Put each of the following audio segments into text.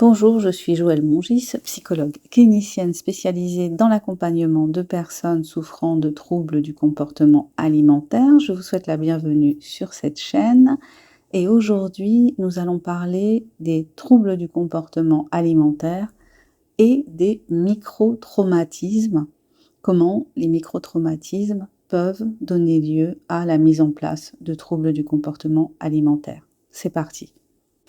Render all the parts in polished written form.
Bonjour, je suis Joëlle Mongis, psychologue clinicienne spécialisée dans l'accompagnement de personnes souffrant de troubles du comportement alimentaire. Je vous souhaite la bienvenue sur cette chaîne et aujourd'hui nous allons parler des troubles du comportement alimentaire et des micro-traumatismes. Comment les micro-traumatismes peuvent donner lieu à la mise en place de troubles du comportement alimentaire. C'est parti.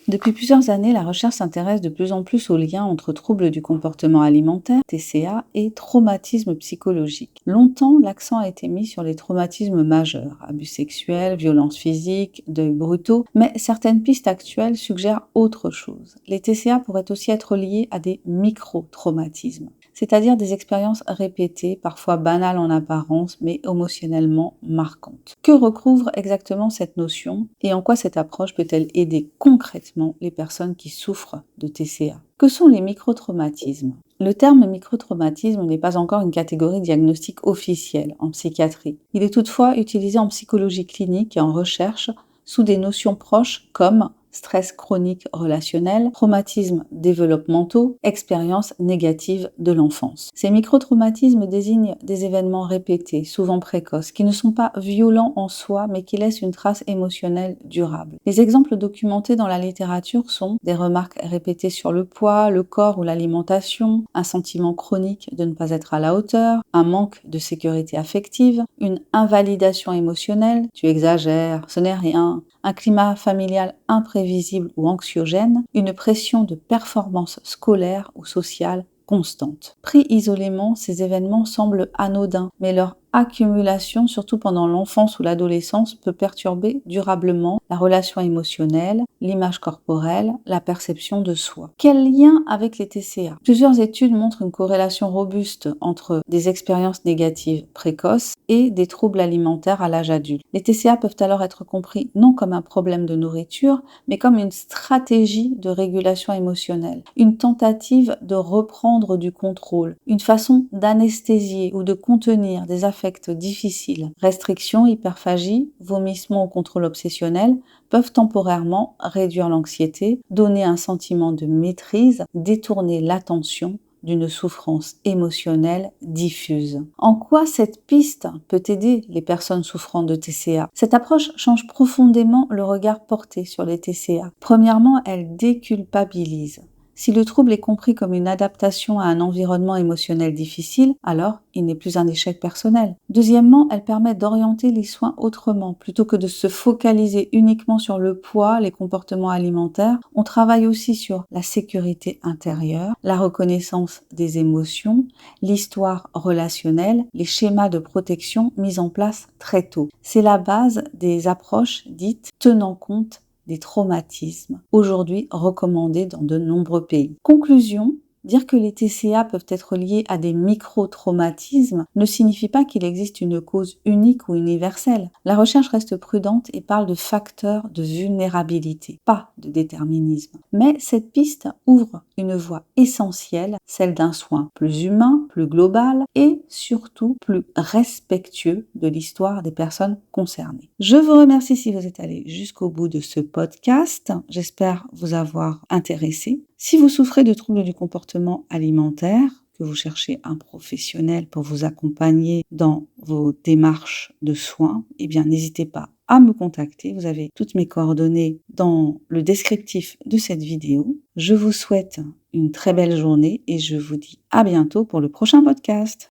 Depuis plusieurs années, la recherche s'intéresse de plus en plus aux liens entre troubles du comportement alimentaire, TCA, et traumatisme psychologique. Longtemps, l'accent a été mis sur les traumatismes majeurs, abus sexuels, violences physiques, deuils brutaux, mais certaines pistes actuelles suggèrent autre chose. Les TCA pourraient aussi être liés à des micro-traumatismes, c'est-à-dire des expériences répétées, parfois banales en apparence, mais émotionnellement marquantes. Que recouvre exactement cette notion et en quoi cette approche peut-elle aider concrètement les personnes qui souffrent de TCA? Que sont les microtraumatismes? Le terme microtraumatisme n'est pas encore une catégorie diagnostique officielle en psychiatrie. Il est toutefois utilisé en psychologie clinique et en recherche sous des notions proches comme stress chronique relationnel, traumatismes développementaux, expériences négatives de l'enfance. Ces microtraumatismes désignent des événements répétés, souvent précoces, qui ne sont pas violents en soi, mais qui laissent une trace émotionnelle durable. Les exemples documentés dans la littérature sont des remarques répétées sur le poids, le corps ou l'alimentation, un sentiment chronique de ne pas être à la hauteur, un manque de sécurité affective, une invalidation émotionnelle, tu exagères, ce n'est rien, un climat familial imprévisible ou anxiogène, une pression de performance scolaire ou sociale constante. Pris isolément, ces événements semblent anodins, mais leur accumulation, surtout pendant l'enfance ou l'adolescence, peut perturber durablement la relation émotionnelle, l'image corporelle, la perception de soi. Quel lien avec les TCA? Plusieurs études montrent une corrélation robuste entre des expériences négatives précoces et des troubles alimentaires à l'âge adulte. Les TCA peuvent alors être compris non comme un problème de nourriture, mais comme une stratégie de régulation émotionnelle, une tentative de reprendre du contrôle, une façon d'anesthésier ou de contenir des affects difficiles. Restrictions, hyperphagie, vomissements ou contrôle obsessionnel peuvent temporairement réduire l'anxiété, donner un sentiment de maîtrise, détourner l'attention d'une souffrance émotionnelle diffuse. En quoi cette piste peut aider les personnes souffrant de TCA? Cette approche change profondément le regard porté sur les TCA. Premièrement, elle déculpabilise. Si le trouble est compris comme une adaptation à un environnement émotionnel difficile, alors il n'est plus un échec personnel. Deuxièmement, elle permet d'orienter les soins autrement. Plutôt que de se focaliser uniquement sur le poids, les comportements alimentaires, on travaille aussi sur la sécurité intérieure, la reconnaissance des émotions, l'histoire relationnelle, les schémas de protection mis en place très tôt. C'est la base des approches dites tenant compte des traumatismes, aujourd'hui recommandés dans de nombreux pays. Conclusion, dire que les TCA peuvent être liés à des micro-traumatismes ne signifie pas qu'il existe une cause unique ou universelle. La recherche reste prudente et parle de facteurs de vulnérabilité, pas de déterminisme. Mais cette piste ouvre une voie essentielle, celle d'un soin plus humain, plus global et surtout plus respectueux de l'histoire des personnes concernées. Je vous remercie si vous êtes allé jusqu'au bout de ce podcast. J'espère vous avoir intéressé. Si vous souffrez de troubles du comportement alimentaire, que vous cherchez un professionnel pour vous accompagner dans vos démarches de soins, eh bien n'hésitez pas à me contacter. Vous avez toutes mes coordonnées dans le descriptif de cette vidéo. Je vous souhaite une très belle journée et je vous dis à bientôt pour le prochain podcast.